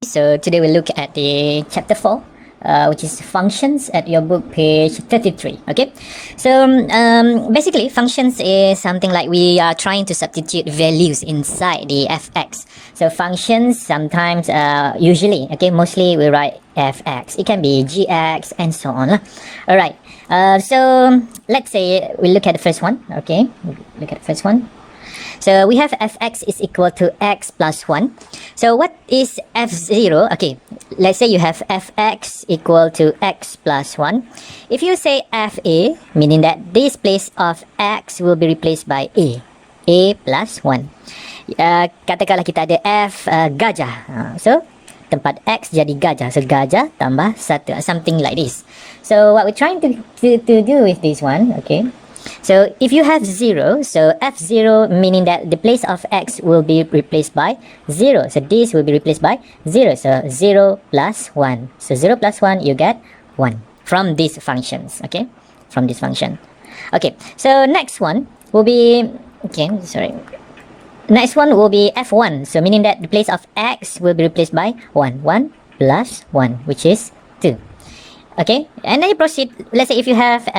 so today we'll look at the chapter 4, which is functions at your book page 33. Okay, so basically functions is something like we are trying to substitute values inside the fx. So functions sometimes, usually, okay, mostly we write fx. It can be gx and so on. Alright, so let's say we look at the first one. Okay, look at the first one. So we have fx is equal to x plus 1. So what is f0? Okay, let's say you have fx equal to x plus 1. If you say fa, meaning that this place of x will be replaced by a plus 1. Katakanlah kita ada f gajah. So tempat x jadi gajah. So gajah tambah 1, something like this. So what we're trying to do with this one, okay. So if you have 0, so f0 meaning that the place of x will be replaced by 0. So this will be replaced by 0. So 0 plus 1. So 0 plus 1, you get 1 from these functions, okay? From this function. Okay, so next one will be, okay, sorry. Next one will be f1. So meaning that the place of x will be replaced by 1. 1 plus 1, which is 2. Okay, and then you proceed. Let's say if you have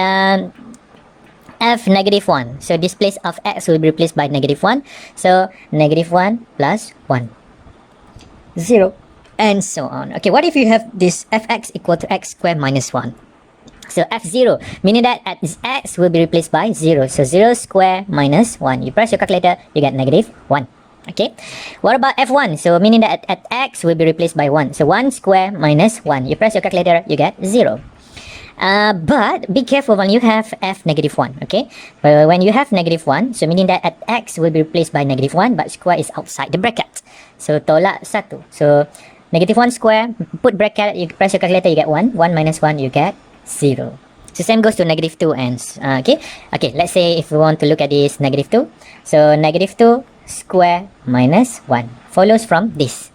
f negative 1. So this place of x will be replaced by negative 1. So negative 1 plus 1. 0. And so on. Okay, what if you have this fx equal to x squared minus 1? So f0, meaning that at this x will be replaced by 0. So 0 squared minus 1. You press your calculator, you get negative 1. Okay, what about f1? So meaning that at x will be replaced by 1. So 1 squared minus 1. You press your calculator, you get 0. But be careful when you have f negative 1, okay? When you have negative 1, so meaning that at x will be replaced by negative 1, but square is outside the bracket. So tolak 1. So negative 1 square, put bracket, you press your calculator, you get 1. 1 minus 1, you get 0. So same goes to negative 2 and, okay? Okay, let's say if we want to look at this negative 2. So negative 2 square minus 1 follows from this.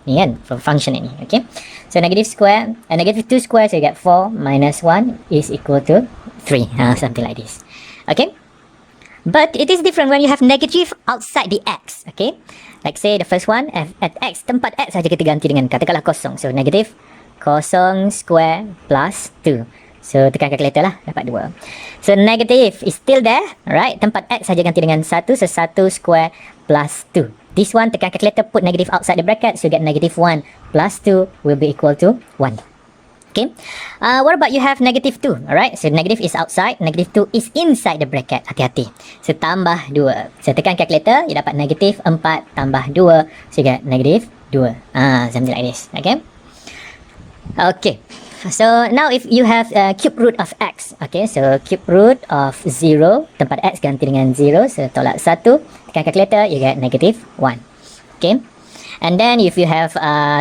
Kan, from function ini, okay? So negative square, negative 2 square, so you get 4 minus 1 is equal to 3, something like this, okay? But it is different when you have negative outside the x, okay? Like say the first one, at x, tempat x saja kita ganti dengan katakanlah kosong. So negative kosong square plus 2. So tekan calculator lah, dapat 2. So negative is still there, right? Tempat x saja ganti dengan 1, so 1 square plus 2. This one, tekan calculator, put negative outside the bracket, so you get negative 1 plus 2 will be equal to 1. Okay. What about you have negative 2, alright? So negative is outside, negative 2 is inside the bracket. Hati-hati. So tambah 2. So tekan calculator, you dapat negative 4 tambah 2, so you get negative 2. Something like this. Okay. Okay. So now if you have cube root of x, okay, so cube root of 0, tempat x ganti dengan 0, so tolak 1, tekan calculator, you get negative 1. Okay, and then if you have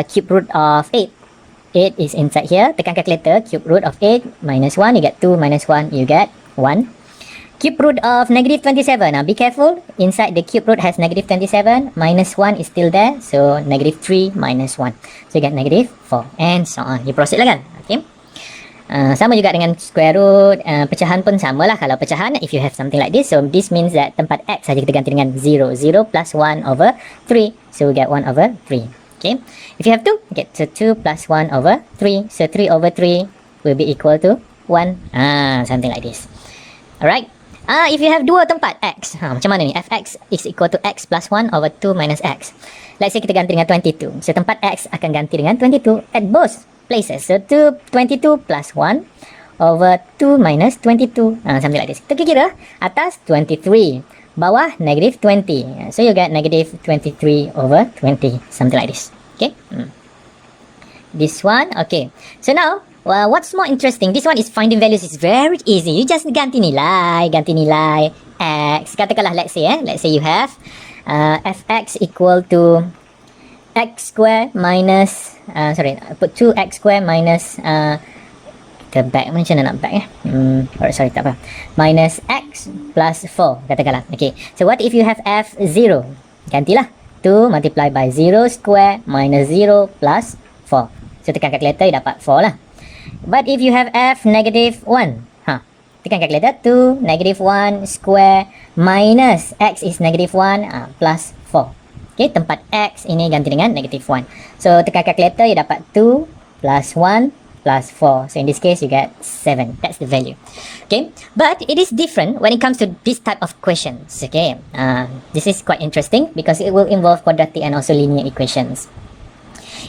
cube root of 8, 8 is inside here, tekan calculator, cube root of 8 minus 1, you get 2 minus 1, you get 1. Cube root of negative 27, now be careful, inside the cube root has negative 27, minus 1 is still there, so negative 3 minus 1. So you get negative 4, and so on. You proceed lah kan, okay. Sama juga dengan square root, pecahan pun sama lah. Kalau pecahan, if you have something like this, so this means that tempat x saja kita ganti dengan 0. 0 plus 1 over 3, so we get 1 over 3, okay. If you have 2, okay, so 2 plus 1 over 3, so 3 over 3 will be equal to 1, something like this. Alright. If you have dua tempat x, macam mana ni? Fx is equal to x plus 1 over 2 minus x. Let's say kita ganti dengan 22. So tempat x akan ganti dengan 22 at both places. So 22 plus 1 over 2 minus 22. Something like this. Kita kira atas 23, bawah negative 20. So you get negative 23 over 20. Something like this. Okay. This one, okay. So now, what's more interesting, this one is finding values is very easy. You just ganti nilai x. Katakanlah, let's say you have fx equal to x square minus, put 2x square minus, kita back, macam mana nak back sorry, tak apa, minus x plus 4, katakanlah. Okay, so what if you have f0? Gantilah 2 multiply by 0 square minus 0 plus 4. So tekan calculator, you dapat 4 lah. But if you have f negative 1, tekan calculator, 2 negative 1 square minus x is negative 1 plus 4. Okay, tempat X ini ganti dengan negative 1. So, tekan calculator, you dapat 2 plus 1 plus 4. So, in this case, you get 7. That's the value. Okay, but it is different when it comes to this type of questions. Okay, this is quite interesting because it will involve quadratic and also linear equations.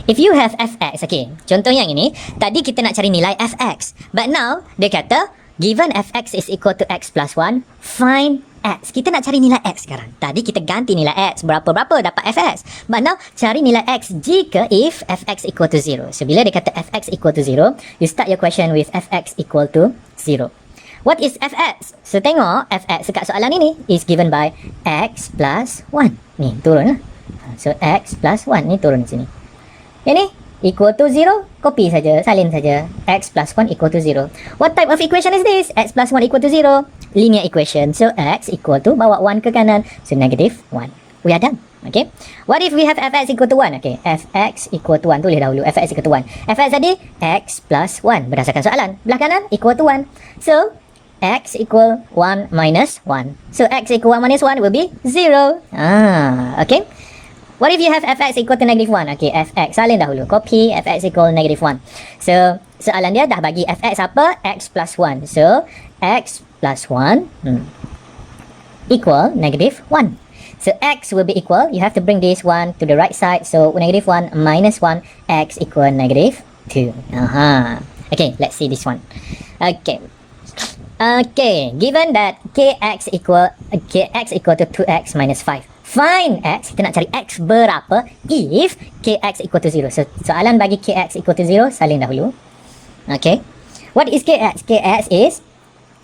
If you have fx, okay, contoh yang ini, tadi kita nak cari nilai fx. But now, dia kata, given fx is equal to x plus 1, find x. Kita nak cari nilai x sekarang. Tadi kita ganti nilai x. Berapa-berapa dapat fx. But now, cari nilai x jika if fx equal to 0. So, bila dia kata fx equal to 0, you start your question with fx equal to 0. What is fx? So, tengok fx dekat soalan ini is given by x plus 1. Ni, turun lah. So, x plus 1. Ni turun sini. Ini equal to 0, copy saja, salin saja. X plus 1 equal to 0. What type of equation is this? X plus 1 equal to 0. Linear equation. So, x equal to, bawa 1 ke kanan. So, negative 1. We are done. Okay. What if we have fx equal to 1? Okay. fx equal to 1. Tulis dahulu. fx equal to 1. fx tadi, x plus 1. Berdasarkan soalan. Belah kanan, equal to 1. So, x equal 1 minus 1. So, x equal 1 minus 1 will be 0. Okay. What if you have fx equal to negative 1? Okay, fx, salin dahulu. Copy, fx equal negative 1. So, soalan dia dah bagi fx apa? X plus 1. So, x plus 1 equal negative 1. So, x will be equal, you have to bring this 1 to the right side. So, negative 1 minus 1, x equal negative 2. Okay, let's see this one. Okay. Okay, given that kx equal to 2x minus 5. Find x, kita nak cari x berapa if kx equal to 0. So, soalan bagi kx equal to 0, salin dahulu. Okay. What is kx? Kx is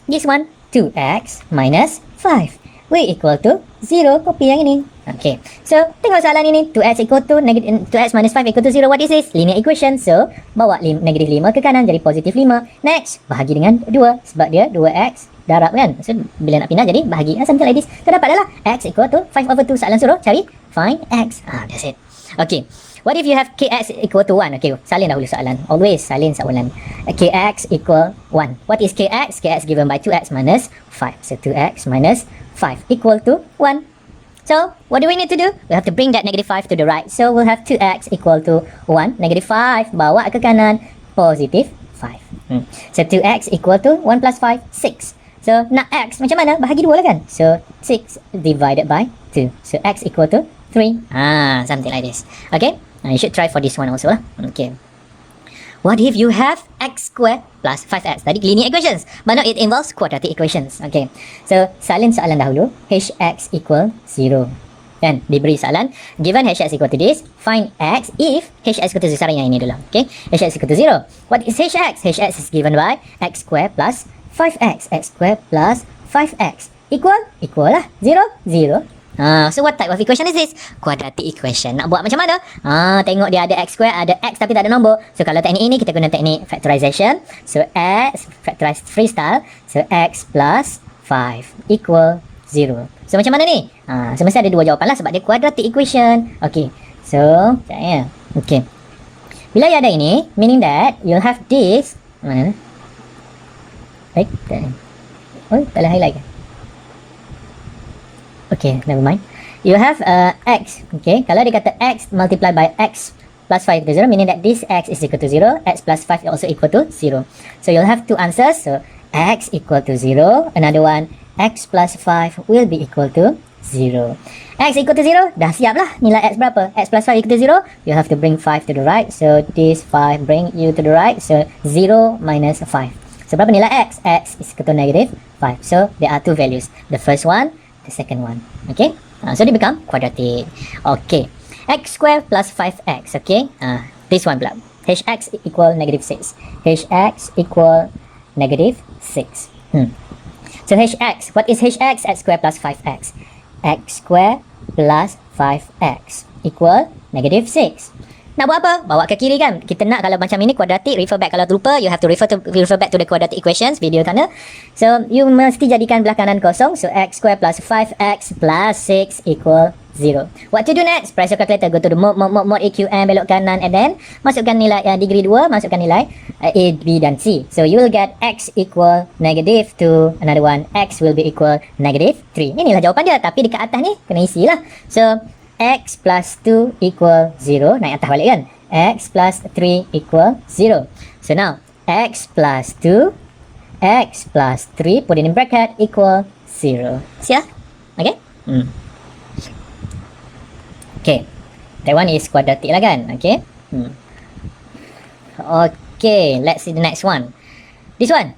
this one, 2x minus 5. We equal to 0, copy yang ini. Okay. So, tengok soalan ini, 2x equal to, 2x minus 5 equal to 0. What is this? Linear equation. So, bawa negative 5 ke kanan, jadi positif 5. Next, bahagi dengan 2. Sebab dia 2x darab kan. So, bila nak pindah jadi bahagi. Something like this. Terdapat adalah x equal to 5 over 2. Soalan suruh cari find x. That's it. Okay. What if you have kx equal to 1? Okay, salin dahulu soalan. Always salin soalan. Kx equal 1. What is kx? Kx given by 2x minus 5. So, 2x minus 5 equal to 1. So, what do we need to do? We have to bring that negative 5 to the right. So, we'll have 2x equal to 1. Negative 5, bawa ke kanan, positive 5. So, 2x equal to 1 plus 5, 6. So, nak x macam mana? Bahagi 2 lah kan? So, 6 divided by 2. So, x equal to 3. Something like this. Okay? You should try for this one also lah. Okay. What if you have x squared plus 5x? Tadi linear equations. But now it involves quadratic equations. Okay. So, salin soalan dahulu. hx equal 0. Kan? Diberi soalan. Given hx equal to this, find x if hx equal to 0. Sekarang yang ini dulu. Okay. hx equal to 0. What is hx? hx is given by x squared plus 5x. x squared plus 5x. Equal lah. 0, 0. So what type of equation is this? Quadratic equation. Nak buat macam mana? Tengok dia ada x square, ada x tapi tak ada nombor. So kalau teknik ini kita guna teknik factorization. So x factorize freestyle. So x plus 5 equal 0. So macam mana ni? So mesti ada dua jawapan lah sebab dia quadratic equation. Okay. So, ya. Okay. Bila ada ini, meaning that you'll have this. Mana? Baik. Oh, tak boleh highlight ke? Okay, never mind. You have x. Okay, kalau dia kata x multiplied by x plus 5 equal to 0, meaning that this x is equal to 0, x plus 5 is also equal to 0. So, you'll have two answers. So, x equal to 0. Another one, x plus 5 will be equal to 0. X equal to 0, dah siap lah nilai x berapa? X plus 5 equal to 0, you have to bring 5 to the right. So, this 5 bring you to the right. So, 0 minus 5. So, berapa nilai x? X is equal to negative 5. So, there are two values. The first one, the second one. Okay, so they become quadratic. Okay, x squared plus 5x. Okay, this one pula, hx equal negative 6. hx equal negative 6. So hx, what is hx? X squared plus 5x. X squared plus 5x equal negative 6. Nak buat apa? Bawa ke kiri kan? Kita nak kalau macam ini quadratic, refer back. Kalau terlupa, you have to refer back to the quadratic equations video sana. So, you mesti jadikan belah kanan kosong. So, x square plus 5x plus 6 equal 0. What to do next? Press your calculator. Go to the mode AQM, belok kanan and then masukkan nilai degree 2, masukkan nilai A, B dan C. So, you will get x equal negative 2. Another one, x will be equal negative 3. Inilah jawapan dia. Tapi dekat atas ni, kena isi lah. So, x plus 2 equal 0. Naik atas balik kan. X plus 3 equal 0. So now, x plus 2, x plus 3, put it in bracket, equal 0. See ya? Okay? Okay. That one is quadratic lah kan? Okay? Okay, let's see the next one. This one.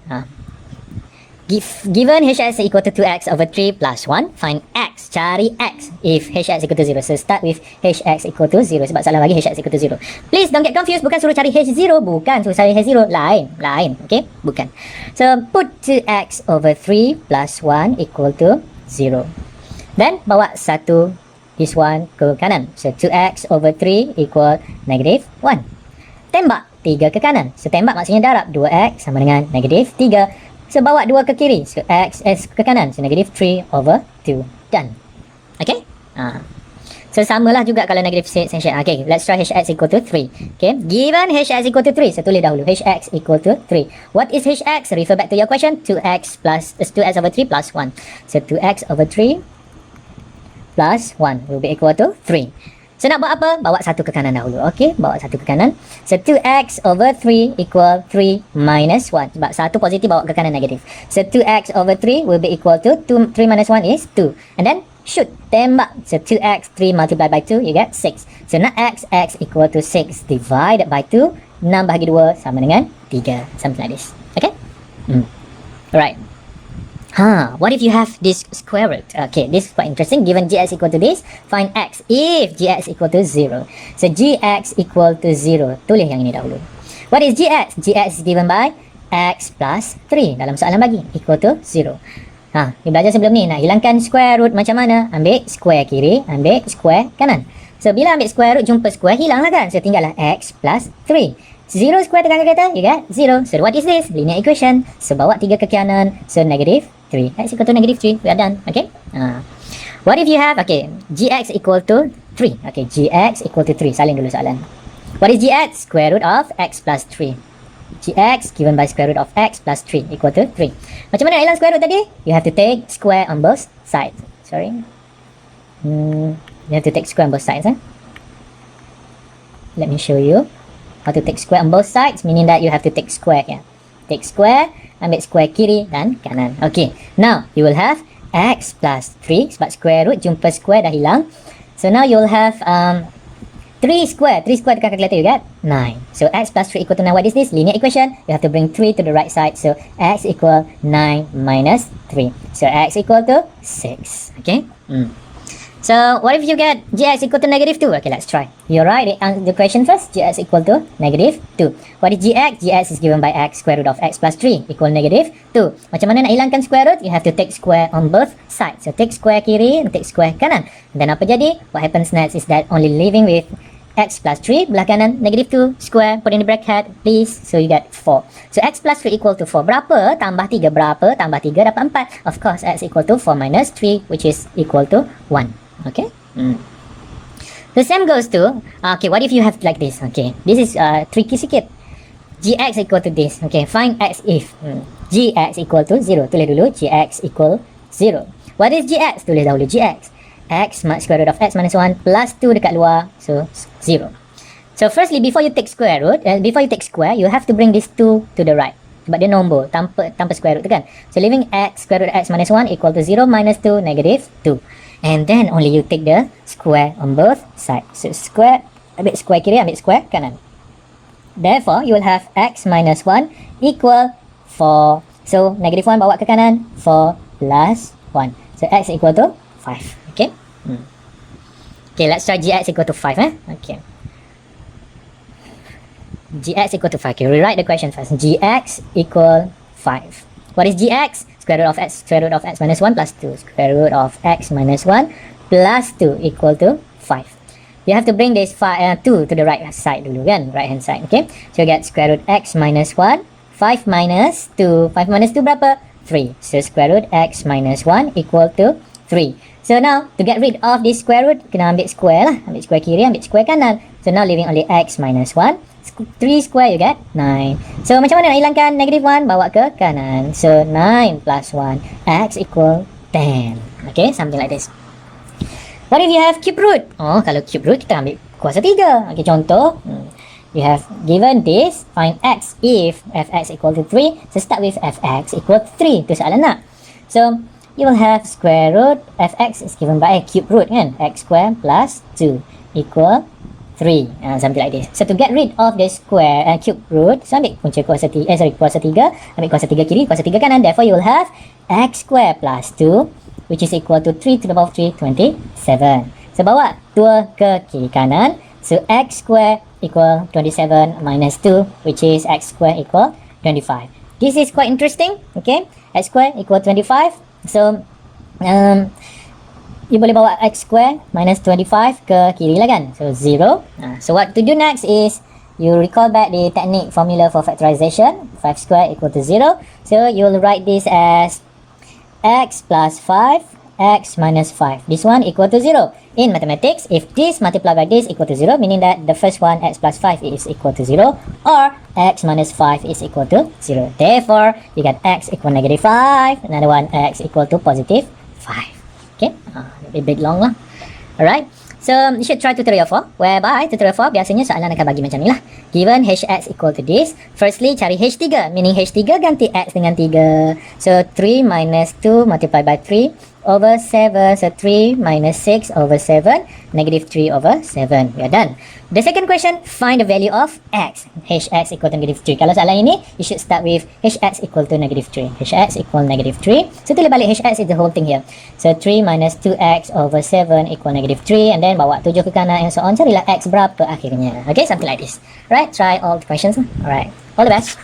Given hx equal to 2x over 3 plus 1, find x. Cari x if hx equal to 0. So start with hx equal to 0. Sebab salah bagi hx equal to 0. Please don't get confused. Bukan suruh cari h0. Bukan suruh cari h0. Lain. Okay? Bukan. So put 2x over 3 plus 1 equal to 0. Then bawa satu this one ke kanan. So 2x over 3 equal negative 1. Tembak 3 ke kanan. So tembak maksudnya darab 2x sama dengan negative 3. So bawa 2 ke kiri. So x ke kanan. So negative 3 over 2. Done. Okay? So samalah juga kalau negative 6 and share. Okay, let's try hx equal to 3. Okay, given hx equal to 3. So tulis dahulu hx equal to 3. What is hx? Refer back to your question. 2x over 3 plus 1. So 2x over 3 plus 1 will be equal to 3. So nak buat apa? Bawa satu ke kanan dahulu. Okay, bawa satu ke kanan. So 2x over 3 equal 3 minus 1. Sebab satu positif bawa ke kanan negatif. So 2x over 3 will be equal to 3 minus 1 is 2. And then shoot, tembak. So 2x, 3 multiplied by 2, you get 6. So nak x equal to 6 divided by 2. 6 bahagi 2 sama dengan 3. Something like this. Okay? Alright. What if you have this square root? Okay, this is quite interesting. Given gx equal to this, find x if gx equal to 0. So gx equal to 0. Tulis yang ini dahulu. What is gx? Gx is given by x plus 3 dalam soalan bagi equal to 0. Kita belajar sebelum ni nak hilangkan square root macam mana? Ambil square kiri, ambil square kanan. So bila ambil square root jumpa square hilang lah kan? So tinggallah x plus 3. 0 square tekan ke atas, you get 0. So what is this? Linear equation. So bawa 3 ke kanan, so negative 3. X equal to negative 3. We are done. Okay? What if you have, okay, gx equal to 3. Okay, gx equal to 3. Salin dulu soalan. What is gx? Square root of x plus 3. Gx given by square root of x plus 3 equal to 3. Macam mana nak hilang square root tadi? You have to take square on both sides. Sorry. You have to take square on both sides. Let me show you how to take square on both sides, meaning that you have to take square here. Take square, ambil square kiri dan kanan. Okay, now you will have x plus 3 sebab square root jumpa square dah hilang. So now you will have 3 square. 3 square dekat calculator you get 9. So x plus 3 equal to 9. What is this? Linear equation. You have to bring 3 to the right side. So x equal 9 minus 3. So x equal to 6. Okay. So what if you get gx equal to negative 2? Okay, let's try. You write the question first. Gx equal to negative 2. What is gx? Gx is given by x square root of x plus 3 equal negative 2. Macam mana nak hilangkan square root? You have to take square on both sides. So take square kiri and take square kanan. And then apa jadi? What happens next is that only leaving with x plus 3, belah kanan, negative 2, square, put in the bracket, please. So you get 4. So x plus 3 equal to 4. Berapa? Tambah 3. Berapa? Tambah 3 dapat 4. Of course, x equal to 4 minus 3, which is equal to 1. Okay? The same goes to, okay, what if you have like this? Okay, this is tricky sikit. Gx equal to this. Okay, find x if gx equal to 0. Tulis dulu, gx equal 0. What is gx? Tulis dahulu gx. X square root of x minus 1 plus 2 dekat luar, so 0. So firstly, before you take square root, before you take square, you have to bring this 2 to the right. Sebab dia nombor, tanpa square root tu kan. So leaving x square root of x minus 1 equal to 0 minus 2 negative 2. And then only you take the square on both sides. So square, ambil square kiri, ambil square kanan. Therefore, you will have x minus 1 equal 4. So negative 1 bawa ke kanan, 4 plus 1. So x equal to 5. Okay? Okay, let's try gx equal to 5. Okay. Gx equal to 5. Okay, rewrite the question first. Gx equal 5. What is gx? Square root of x minus 1 plus 2. Square root of x minus 1 plus 2 equal to 5. You have to bring this 2 to the right side dulu kan? Right hand side. Okay? So you get square root x minus 1. 5 minus 2. 5 minus 2 berapa? 3. So square root x minus 1 equal to 3. So now, to get rid of this square root, kena ambil square lah. Ambil square kiri, ambil square kanan. So now leaving only x minus 1. 3 square you get 9. So macam mana nak hilangkan negative 1? Bawa ke kanan. So 9 plus 1, x equal 10. Okay, something like this. What if you have cube root? Oh, kalau cube root kita ambil kuasa 3. Okay, contoh. You have given this, find x if fx equal to 3. So start with fx equal to 3. Itu soalan nak. So you will have square root fx is given by a cube root kan, x square plus 2 equal 3. Something like this. So to get rid of the square cube root, so ambil punca kuasa 3, kuasa 3, ambil kuasa 3 kiri, kuasa 3 kanan. Therefore you will have x square plus 2 which is equal to 3 to the power of 3, 27. So bawa 2 ke kiri kanan. So x square equal 27 minus 2 which is x square equal 25. This is quite interesting. Okay, x square equal 25. So you boleh bawa x square minus 25 ke kiri lah kan. So 0. So what to do next is you recall back the technique formula for factorization. 5 square equal to 0. So you'll write this as x plus 5, x minus 5. This one equal to 0. In mathematics, if this multiplied by this equal to 0, meaning that the first one, x plus 5, is equal to 0, or x minus 5 is equal to 0. Therefore, you get x equal negative 5, another one, x equal to positive 5. Okay, a bit long lah. Alright, so you should try tutorial 4, whereby tutorial 4 biasanya soalan akan bagi macam ni lah. Given hx equal to this, firstly cari h3, meaning h3 ganti x dengan 3. So 3 minus 2 multiplied by 3 over 7, so 3 minus 6 over 7, negative 3 over 7. We are done. The second question, find the value of x. Hx equal to negative 3. Kalau soalan ini, you should start with hx equal to negative 3. Hx equal negative 3. So tulis balik hx is the whole thing here. So 3 minus 2x over 7 equal negative 3, and then bawa 7 ke kanan and so on. Carilah x berapa akhirnya. Okay, something like this. Right, try all the questions. Alright, all the best.